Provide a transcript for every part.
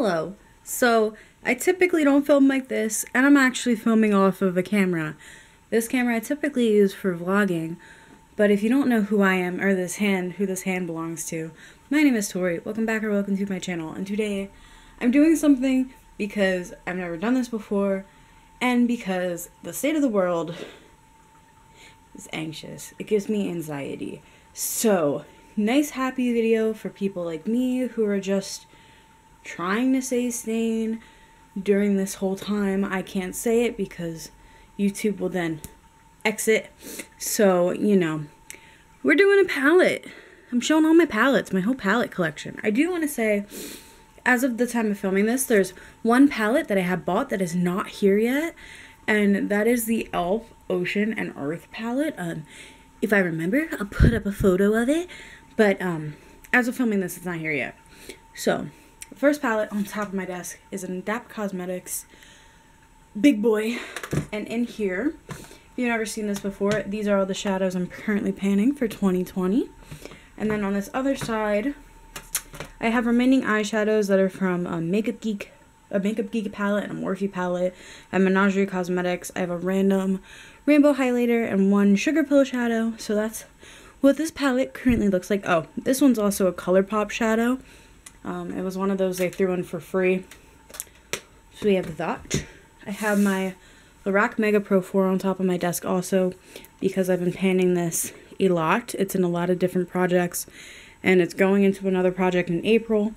Hello. So I typically don't film like this, and I'm actually filming off of a camera. This camera I typically use for vlogging, but if you don't know who I am, or who this hand belongs to, my name is Tori. Welcome back or welcome to my channel, and today I'm doing something because I've never done this before, and because the state of the world is anxious. It gives me anxiety. So, nice happy video for people like me who are just trying to stay sane during this whole time. I can't say it because YouTube will then exit. So, you know, we're doing a palette. I'm showing all my palettes, my whole palette collection. I do want to say, as of the time of filming this, there's one palette that I have bought that is not here yet, and that is the e.l.f. Ocean and Earth palette. If I remember, I'll put up a photo of it, but as of filming this, it's not here yet. So, the first palette on top of my desk is an Adapt Cosmetics Big Boy, and in here, if you've never seen this before, these are all the shadows I'm currently panning for 2020. And then on this other side, I have remaining eyeshadows that are from a Makeup Geek palette and a Morphe palette, and Menagerie Cosmetics. I have a random rainbow highlighter and one sugar pill shadow. So that's what this palette currently looks like. Oh, this one's also a ColourPop shadow. It was one of those they threw in for free. So we have that. I have my Lorac Mega Pro 4 on top of my desk also, because I've been panning this a lot. It's in a lot of different projects, and it's going into another project in April.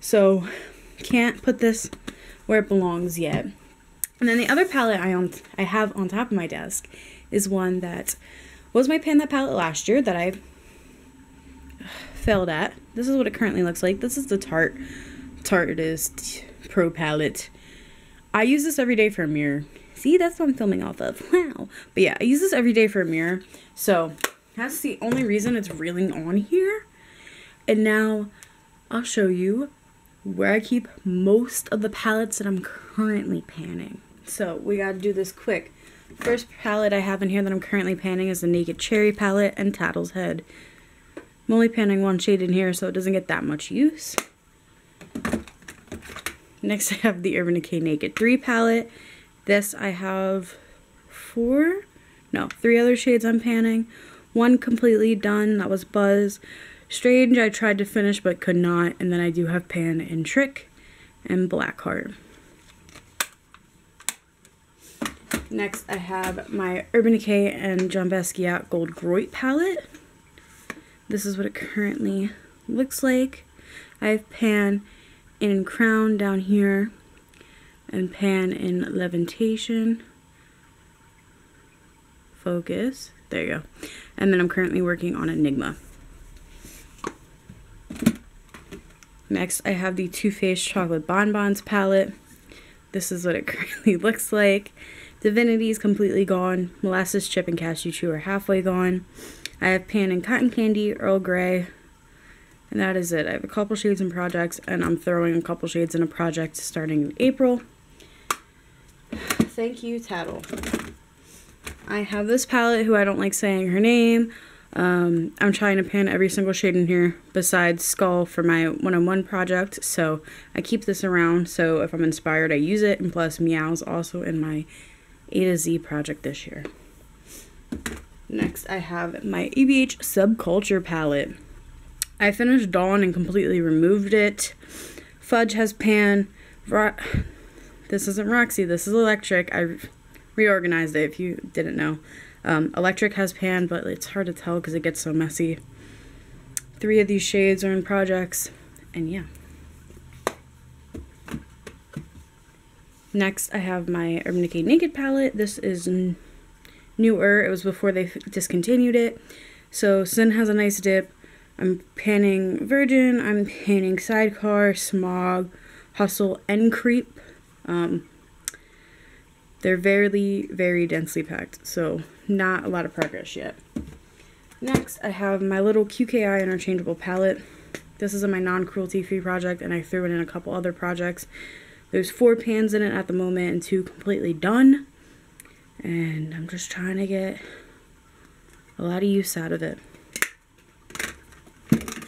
So can't put this where it belongs yet. And then the other palette I have on top of my desk is one that was my Pan That palette last year that I failed at. This is what it currently looks like. This is the Tarteist Pro palette. I use this every day for a mirror. See, that's what I'm filming off of. Wow. But yeah, I use this every day for a mirror. So that's the only reason it's really on here. And now I'll show you where I keep most of the palettes that I'm currently panning. So we gotta do this quick. First palette I have in here that I'm currently panning is the Naked Cherry palette and Tattle's Head. I'm only panning one shade in here, so it doesn't get that much use. Next I have the Urban Decay Naked 3 palette. This I have 3 other shades I'm panning. One completely done, that was Buzz. Strange I tried to finish but could not, and then I do have Pan and Trick and Blackheart. Next I have my Urban Decay and John Basquiat Gold Groit palette. This is what it currently looks like. I have Pan in Crown down here and Pan in Levitation. Focus. There you go. And then I'm currently working on Enigma. Next, I have the Too Faced Chocolate Bonbons palette. This is what it currently looks like. Divinity is completely gone. Molasses Chip and Cashew Chew are halfway gone. I have Pan and Cotton Candy, Earl Grey, and that is it. I have a couple shades in projects, and I'm throwing a couple shades in a project starting in April. Thank you, Tattle. I have this palette, who I don't like saying her name. I'm trying to pan every single shade in here besides Skull for my one-on-one project, so I keep this around, so if I'm inspired I use it, and plus Meow's also in my A to Z project this year. Next I have my ABH Subculture palette. I finished Dawn and completely removed it. Fudge has Pan. This isn't Roxy, this is Electric. I reorganized it if you didn't know. Electric has Pan, but it's hard to tell because it gets so messy. 3 of these shades are in projects, and yeah. Next, I have my Urban Decay Naked palette. This is newer. It was before they discontinued it. So, Sin has a nice dip. I'm panning Virgin. I'm panning Sidecar, Smog, Hustle, and Creep. They're very, very densely packed, so not a lot of progress yet. Next, I have my little QKI interchangeable palette. This is in my non-cruelty free project, and I threw it in a couple other projects. There's 4 pans in it at the moment and 2 completely done. And I'm just trying to get a lot of use out of it.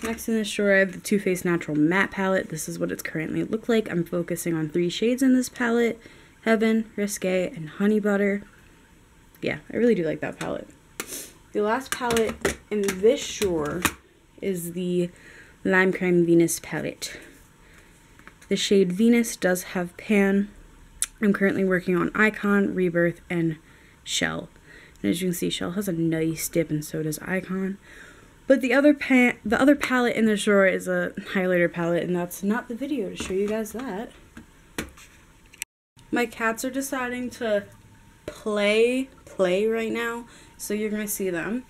Next in this drawer, I have the Too Faced Natural Matte Palette. This is what it's currently look like. I'm focusing on 3 shades in this palette. Heaven, Risque, and Honey Butter. Yeah, I really do like that palette. The last palette in this drawer is the Lime Crime Venus palette. The shade Venus does have pan. I'm currently working on Icon, Rebirth, and Shell. And as you can see, Shell has a nice dip, and so does Icon. But the other palette in this drawer is a highlighter palette, and that's not the video to show you guys that. My cats are deciding to play right now, so you're gonna see them.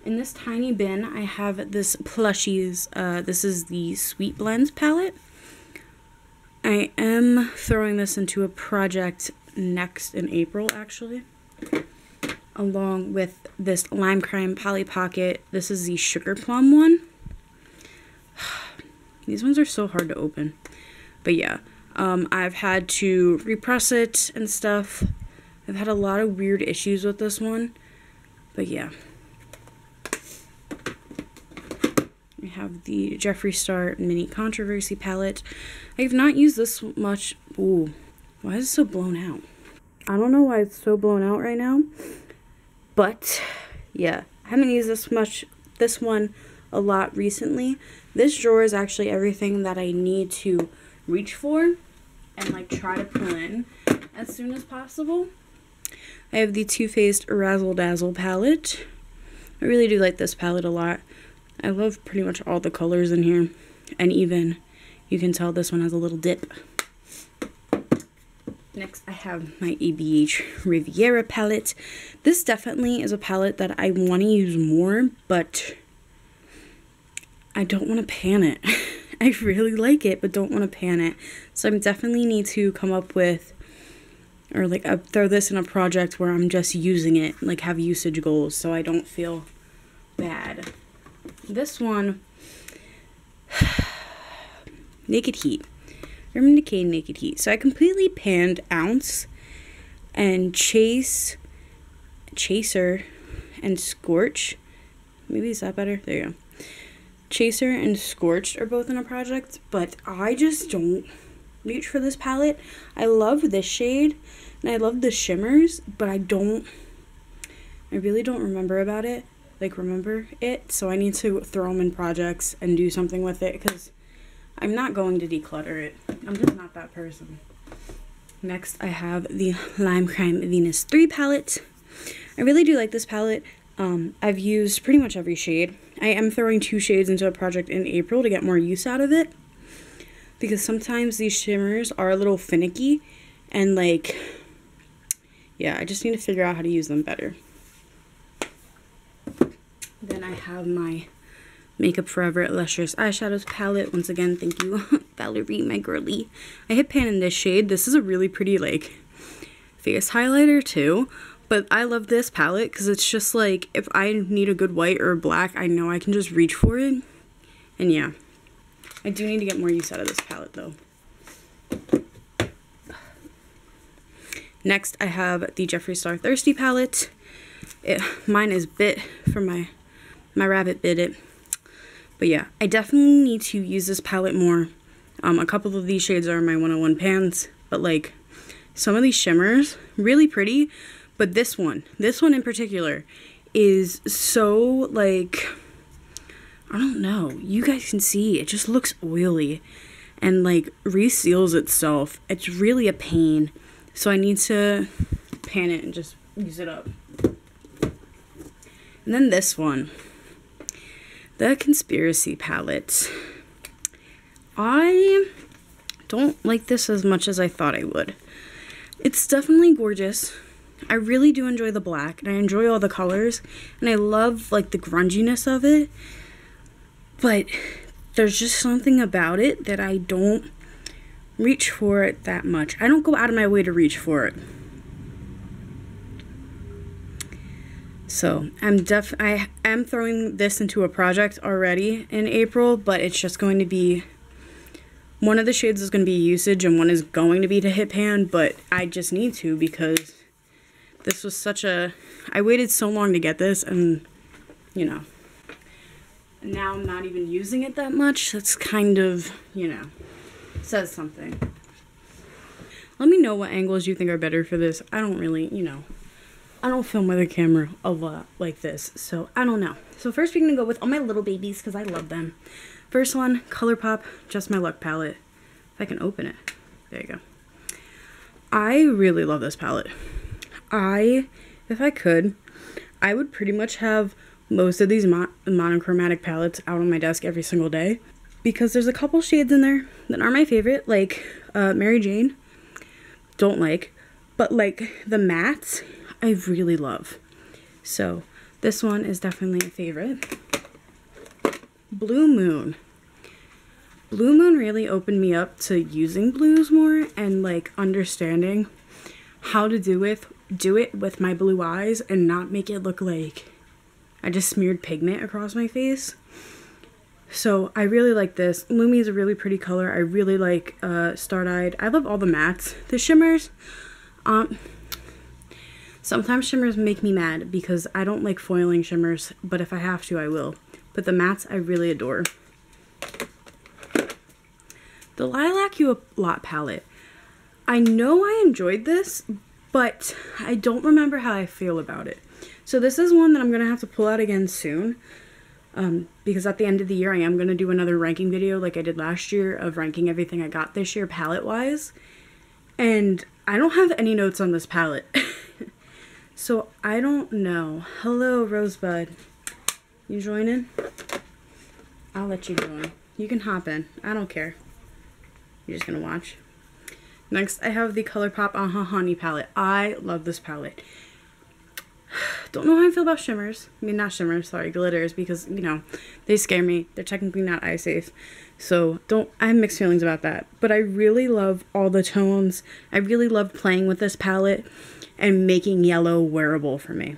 In this tiny bin, I have this Plushies. This is the Sweet Blends palette. I am throwing this into a project next in April, actually, along with this Lime Crime Polly Pocket. This is the Sugar Plum one. These ones are so hard to open. But yeah, I've had to repress it and stuff. I've had a lot of weird issues with this one. But yeah. I have the Jeffree Star Mini Controversy palette. I have not used this much. Ooh, why is it so blown out? I don't know why it's so blown out right now. But yeah, I haven't used this one a lot recently. This drawer is actually everything that I need to reach for and like try to pull in as soon as possible. I have the Too Faced Razzle Dazzle palette. I really do like this palette a lot. I love pretty much all the colors in here, and even you can tell this one has a little dip. Next, I have my ABH Riviera palette. This definitely is a palette that I want to use more, but I don't want to pan it. I really like it, but don't want to pan it. So I definitely need to come up with, or like throw this in a project where I'm just using it, like have usage goals, so I don't feel bad. This one, Naked Heat. Urban Decay Naked Heat. So I completely panned Ounce and Chaser and Scorch. Maybe is that better? There you go. Chaser and Scorched are both in a project, but I just don't reach for this palette. I love this shade and I love the shimmers, but I really don't remember about it. So I need to throw them in projects and do something with it because I'm not going to declutter it. I'm just not that person. Next, I have the Lime Crime Venus 3 palette. I really do like this palette. I've used pretty much every shade. I am throwing 2 shades into a project in April to get more use out of it, because sometimes these shimmers are a little finicky, and like, yeah, I just need to figure out how to use them better. Then I have my Makeup Forever Lustrous Eyeshadows palette. Once again, thank you, Valerie, my girly. I hit pan in this shade. This is a really pretty, like, face highlighter, too. But I love this palette because it's just, like, if I need a good white or black, I know I can just reach for it. And, yeah. I do need to get more use out of this palette, though. Next, I have the Jeffree Star Thirsty palette. Mine is bit from my rabbit bit it. But yeah, I definitely need to use this palette more. A couple of these shades are my 101 pans, but like some of these shimmers, really pretty. But this one in particular is so like, I don't know, you guys can see, it just looks oily and like reseals itself. It's really a pain. So I need to pan it and just use it up. And then this one, the Conspiracy palette. I don't like this as much as I thought I would. It's definitely gorgeous. I really do enjoy the black, and I enjoy all the colors, and I love like the grunginess of it. But there's just something about it that I don't reach for it that much. I don't go out of my way to reach for it. So I am throwing this into a project already in April, but it's just going to be, one of the shades is going to be usage and one is going to be to hit pan, but I just need to because this was I waited so long to get this, and you know. And now I'm not even using it that much. That's kind of, you know, says something. Let me know what angles you think are better for this. I don't really, you know, I don't film with a camera a lot like this, so I don't know. So first we're gonna go with all my little babies because I love them. First one, ColourPop, Just My Luck palette. If I can open it. There you go. I really love this palette. If I could, I would pretty much have most of these monochromatic palettes out on my desk every single day because there's a couple shades in there that are my favorite, like Mary Jane, don't like, but like the mattes, I really love. So this one is definitely a favorite. Blue Moon. Blue Moon really opened me up to using blues more and like understanding how to do it with my blue eyes and not make it look like I just smeared pigment across my face. So I really like this. Lumi is a really pretty color. I really like Starred-Eyed. I love all the mattes. The shimmers, sometimes shimmers make me mad because I don't like foiling shimmers, but if I have to, I will. But the mattes I really adore. The Lilac You a Lot palette. I know I enjoyed this, but I don't remember how I feel about it. So this is one that I'm going to have to pull out again soon. Because at the end of the year, I am going to do another ranking video like I did last year of ranking everything I got this year palette-wise. And I don't have any notes on this palette. So I don't know. Hello, Rosebud. You joining? I'll let you join. You can hop in. I don't care. You're just going to watch. Next, I have the ColourPop Honey palette. I love this palette. Don't know how I feel about shimmers. I mean, not shimmers, sorry, glitters, because, you know, they scare me. They're technically not eye safe. So, I have mixed feelings about that. But I really love all the tones. I really love playing with this palette and making yellow wearable for me.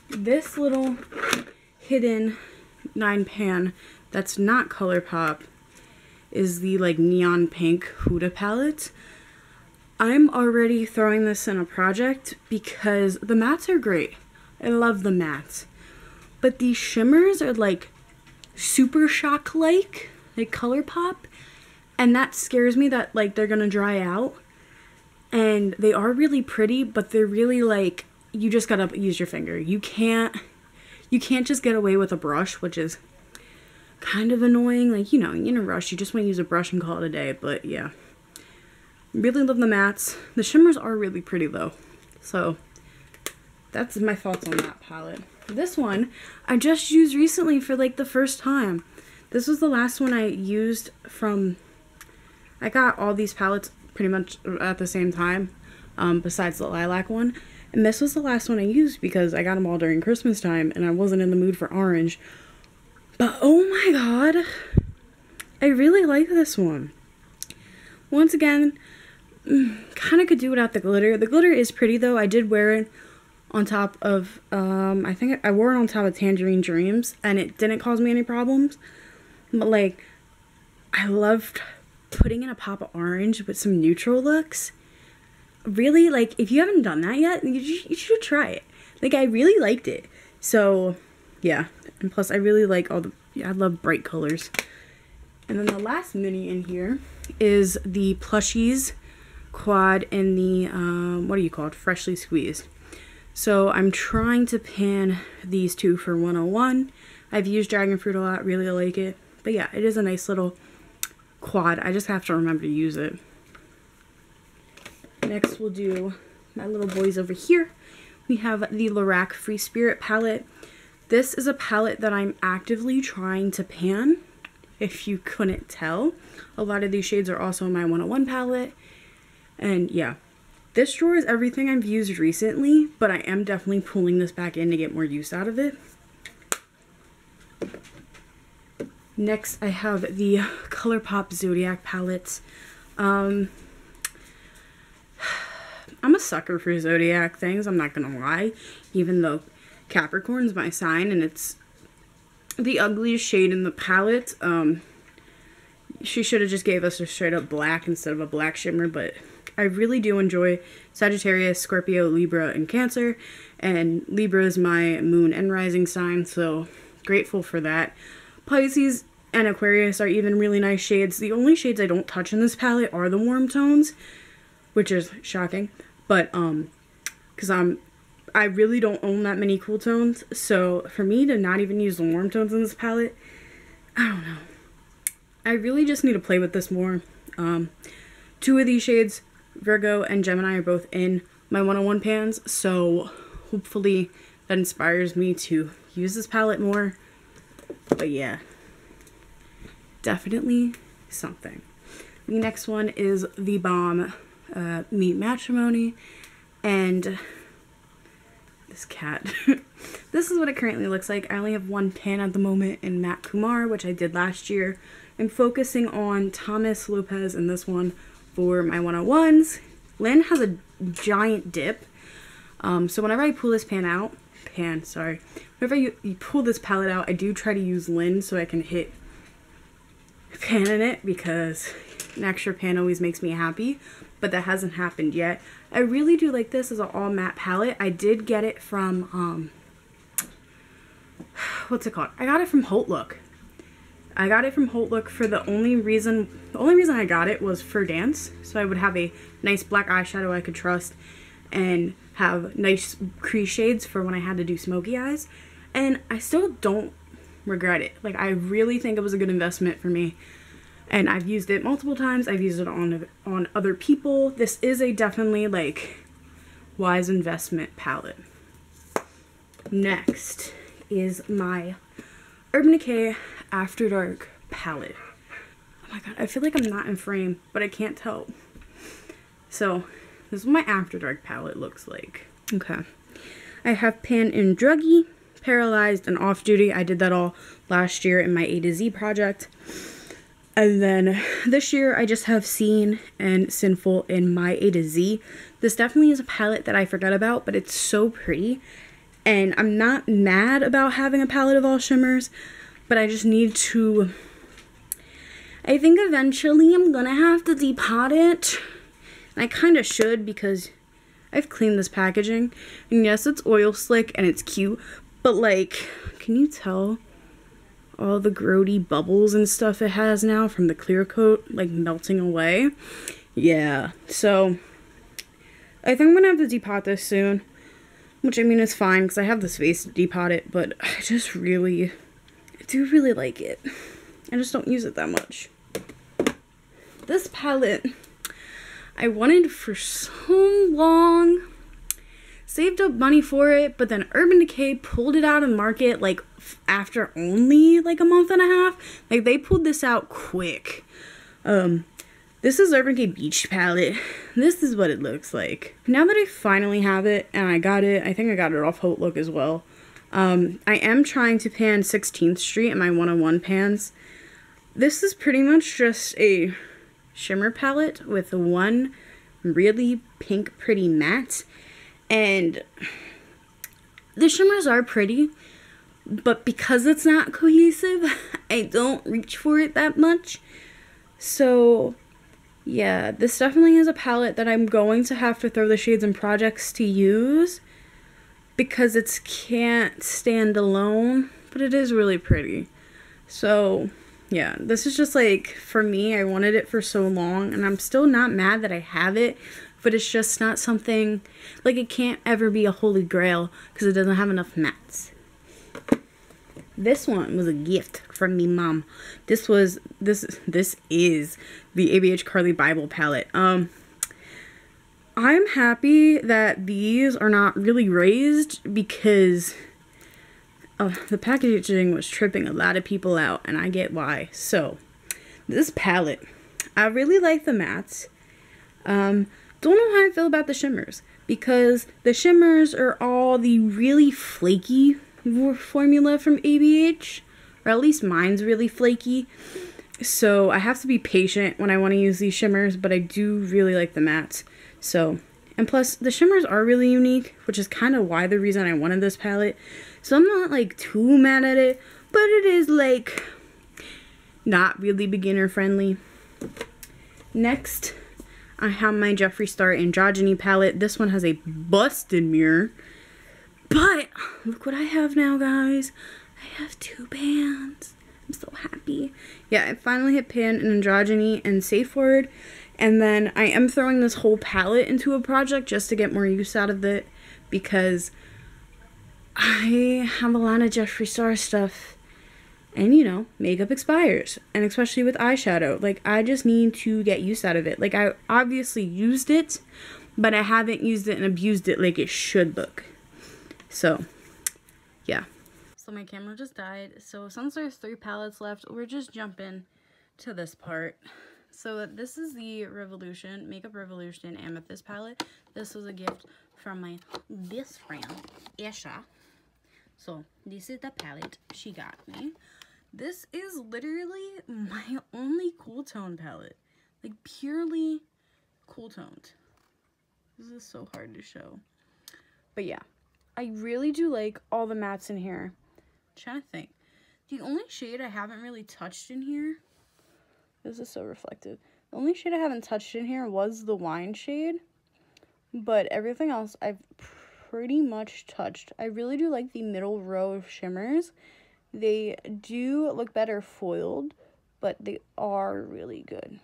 This little hidden 9-pan that's not ColourPop is the, like, neon pink Huda palette. I'm already throwing this in a project because the mattes are great. I love the mattes. But these shimmers are like super shock-like ColourPop. And that scares me that like they're gonna dry out. And they are really pretty, but they're really like, you just gotta use your finger. You can't just get away with a brush, which is kind of annoying. Like, you know, in a rush, you just want to use a brush and call it a day. But yeah. Really love the mattes. The shimmers are really pretty though. So that's my thoughts on that palette. This one I just used recently for like the first time. This was the last one I used from, I got all these palettes pretty much at the same time, besides the lilac one. And this was the last one I used because I got them all during Christmas time and I wasn't in the mood for orange. But oh my god, I really like this one. Once again, kind of could do without the glitter. The glitter is pretty though. I did wear it on top of, I think I wore it on top of Tangerine Dreams and it didn't cause me any problems. But like, I loved putting in a pop of orange with some neutral looks. Really, like, if you haven't done that yet, you should try it. Like, I really liked it. So, yeah. And plus, I really like all the, I love bright colors. And then the last mini in here is the Plushies Quad in the, what are you called? Freshly Squeezed. So I'm trying to pan these two for 101. I've used Dragon Fruit a lot, really like it. But yeah, it is a nice little quad. I just have to remember to use it. Next we'll do my little boys over here. We have the Lorac Free Spirit palette. This is a palette that I'm actively trying to pan, if you couldn't tell. A lot of these shades are also in my 101 palette. And yeah, this drawer is everything I've used recently, but I am definitely pulling this back in to get more use out of it. Next, I have the ColourPop Zodiac palettes. I'm a sucker for Zodiac things, I'm not gonna lie. Even though Capricorn's my sign and it's the ugliest shade in the palette. She should have just gave us a straight up black instead of a black shimmer, but I really do enjoy Sagittarius, Scorpio, Libra, and Cancer. And Libra is my moon and rising sign, so grateful for that. Pisces and Aquarius are even really nice shades. The only shades I don't touch in this palette are the warm tones, which is shocking. But, because I really don't own that many cool tones. So for me to not even use the warm tones in this palette, I don't know. I really just need to play with this more. Two of these shades, Virgo and Gemini, are both in my 101 pans. So hopefully that inspires me to use this palette more. But yeah, definitely something. The next one is the Balm Meet Matrimony. And this cat. This is what it currently looks like. I only have one pan at the moment in Matte Kumar, which I did last year. I'm focusing on Thomas Lopez in this one for my 101s. Lynn has a giant dip. So whenever I pull this whenever you pull this palette out, I do try to use Lynn so I can hit pan in it, because an extra pan always makes me happy, but that hasn't happened yet. I really do like this as an all matte palette. I did get it from, what's it called? I got it from Haute Look. I got it from Haute Look for the only reason I got it was for dance. So I would have a nice black eyeshadow I could trust and have nice crease shades for when I had to do smoky eyes. And I still don't regret it. Like, I really think it was a good investment for me. And I've used it multiple times. I've used it on other people. This is a definitely, like, wise investment palette. Next is my Urban Decay After Dark palette. Oh my god, I feel like I'm not in frame, but I can't tell. So, this is what my After Dark palette looks like. Okay. I have Pan in Druggy, Paralyzed, and Off Duty. I did that all last year in my A to Z project. And then this year I just have Seen and Sinful in my A to Z. This definitely is a palette that I forgot about, but it's so pretty. And I'm not mad about having a palette of all shimmers, but I just need to... I think eventually I'm gonna have to depot it. And I kind of should, because I've cleaned this packaging. And yes, it's oil slick and it's cute, but like, can you tell all the grody bubbles and stuff it has now from the clear coat, like, melting away? Yeah, so I think I'm gonna have to depot this soon, which I mean is fine because I have the space to depot it, but I do really like it. I just don't use it that much. This palette I wanted for so long, saved up money for it, but then Urban Decay pulled it out of the market like after only like a month and a half. Like, they pulled this out quick. This is Urban Decay Beach palette. This is what it looks like. Now that I finally have it, and I think I got it off Haute Look as well. I am trying to pan 16th Street in my 101 pans. This is pretty much just a shimmer palette with one really pink pretty matte. And the shimmers are pretty, but because it's not cohesive, I don't reach for it that much. So yeah, this definitely is a palette that I'm going to have to throw the shades in projects to use, because it can't stand alone, but it is really pretty. So yeah, this is just like, for me, I wanted it for so long, and I'm still not mad that I have it, but it's just not something, like, it can't ever be a holy grail because it doesn't have enough mattes. This one was a gift from me mom. This is the ABH Carly Bible palette. I'm happy that these are not really raised, because the packaging was tripping a lot of people out, and I get why. So this palette, I really like the mattes. Don't know how I feel about the shimmers, because the shimmers are all the really flaky formula from ABH, or at least mine's really flaky. So I have to be patient when I want to use these shimmers, but I do really like the mattes. So, and plus the shimmers are really unique, which is kind of why the reason I wanted this palette. So I'm not like too mad at it, but it is like not really beginner friendly. Next, I have my Jeffree Star Androgyny palette. This one has a busted mirror. But look what I have now, guys. I have 2 pans. I'm so happy. Yeah, I finally hit pan and androgyny and safe word. And then I am throwing this whole palette into a project just to get more use out of it, because I have a lot of Jeffree Star stuff. And, you know, makeup expires. And especially with eyeshadow. Like, I just need to get use out of it. Like, I obviously used it, but I haven't used it and abused it like it should look. So, yeah. So my camera just died. So since there's 3 palettes left, we're just jumping to this part. So this is the Revolution, Makeup Revolution Amethyst palette. This was a gift from my best friend, Esha. So this is the palette she got me. This is literally my only cool tone palette. Like, purely cool toned. This is so hard to show. But yeah, I really do like all the mattes in here. I'm trying to think. The only shade I haven't really touched in here, this is so reflective. The only shade I haven't touched in here was the wine shade. But everything else I've pretty much touched. I really do like the middle row of shimmers. They do look better foiled, but they are really good.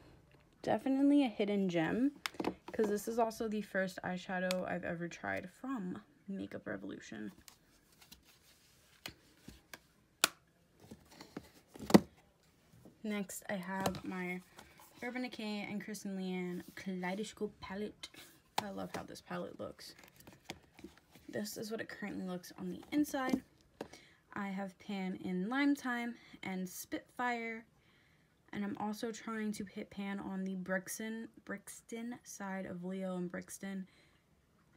Definitely a hidden gem, because this is also the first eyeshadow I've ever tried from Makeup Revolution. Next, I have my Urban Decay and Kristen Leanne Kaleidoscope palette. I love how this palette looks. This is what it currently looks on the inside. I have pan in Lime Time and Spitfire, and I'm also trying to hit pan on the Brixton side of Leo and Brixton,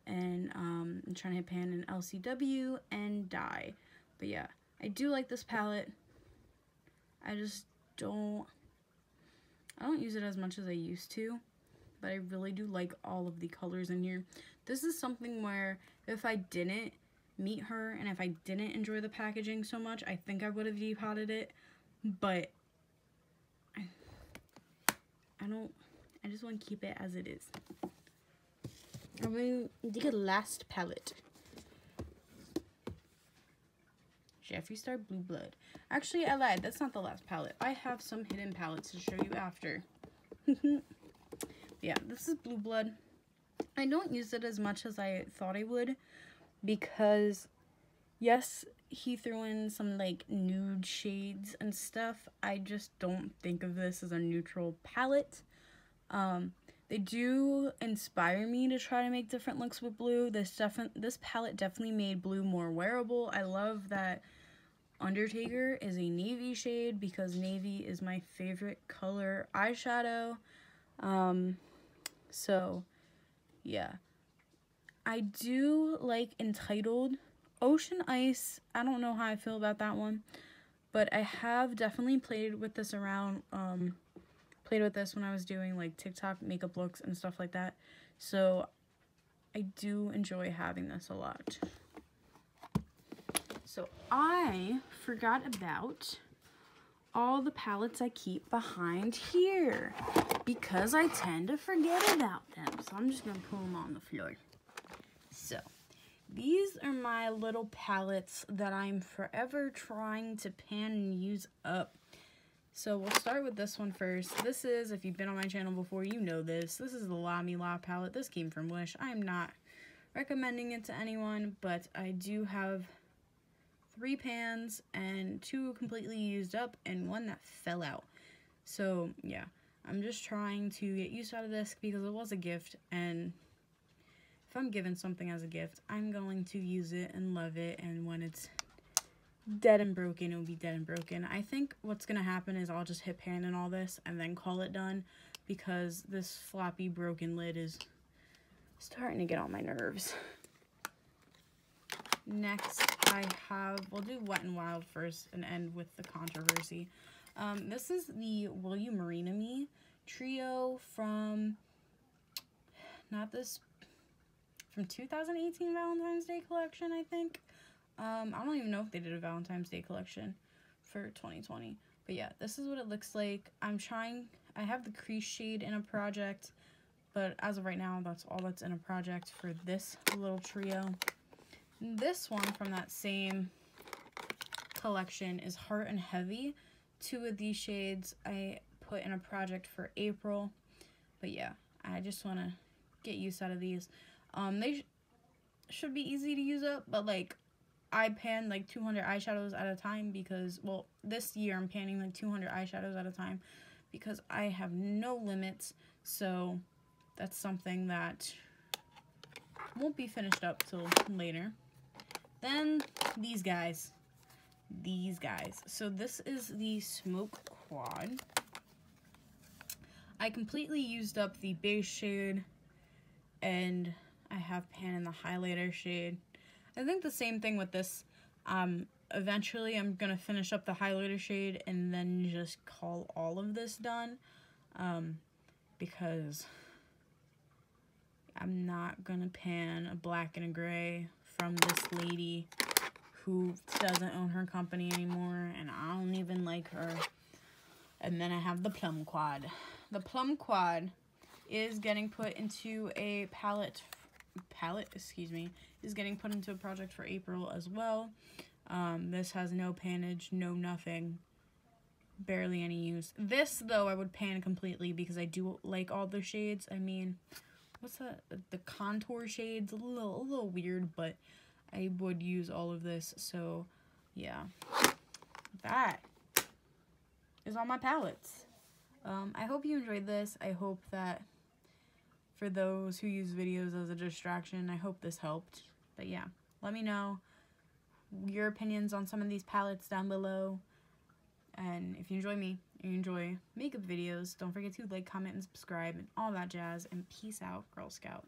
and I'm trying to hit pan in LCW and Dye. But yeah, I do like this palette. I just don't use it as much as I used to, but I really do like all of the colors in here. This is something where if I didn't meet her and if I didn't enjoy the packaging so much, I think I would have depotted it, but I just want to keep it as it is. I'm going to take a last palette. Jeffree Star Blue Blood. Actually, I lied. That's not the last palette. I have some hidden palettes to show you after. Yeah, this is Blue Blood. I don't use it as much as I thought I would, because yes, he threw in some like nude shades and stuff. I just don't think of this as a neutral palette. They do inspire me to try to make different looks with blue. This palette definitely made blue more wearable. I love that Undertaker is a navy shade, because navy is my favorite color eyeshadow. So yeah, I do like Entitled. Ocean Ice, I don't know how I feel about that one, but I have definitely played with this around, played with this when I was doing like TikTok makeup looks and stuff like that. So I do enjoy having this a lot. So I forgot about all the palettes I keep behind here, because I tend to forget about them. So I'm just going to put them on the floor. So these are my little palettes that I'm forever trying to pan and use up. So we'll start with this one first. This is, if you've been on my channel before, you know this. This is the La Me La palette. This came from Wish. I'm not recommending it to anyone, but I do have 3 pans and 2 completely used up and 1 that fell out. So yeah, I'm just trying to get use out of this because it was a gift, and if I'm given something as a gift, I'm going to use it and love it, and when it's dead and broken, it'll be dead and broken. I think what's gonna happen is I'll just hit pan in all this and then call it done, because this floppy broken lid is starting to get on my nerves. Next, we'll do Wet n Wild first and end with the controversy. This is the Will You Marina Me trio from, from 2018 Valentine's Day collection, I think. I don't even know if they did a Valentine's Day collection for 2020. But yeah, this is what it looks like. I have the crease shade in a project, But as of right now, that's all that's in a project for this little trio. This one from that same collection is Heart and Heavy. 2 of these shades I put in a project for April. But yeah, I just want to get use out of these. They should be easy to use up, but like I pan like 200 eyeshadows at a time because, well, this year I'm panning like 200 eyeshadows at a time because I have no limits. So that's something that won't be finished up till later. Then these guys. So this is the Smoke Quad. I completely used up the base shade, and I have pan in the highlighter shade. I think the same thing with this. Eventually I'm gonna finish up the highlighter shade and then just call all of this done, because I'm not gonna pan a black and a gray from this lady who doesn't own her company anymore, and I don't even like her. And then I have the Plum Quad. The Plum Quad is getting put into a is getting put into a project for April as well. This has no pannage, no nothing, barely any use. This, though, I would pan completely because I do like all the shades. I mean, what's that? The contour shades, a little weird, but I would use all of this. So, yeah, that is all my palettes. I hope you enjoyed this. I hope that for those who use videos as a distraction, I hope this helped. But yeah, let me know your opinions on some of these palettes down below. And if you enjoy me, and you enjoy makeup videos, don't forget to like, comment, and subscribe, and all that jazz. And peace out, Girl Scout.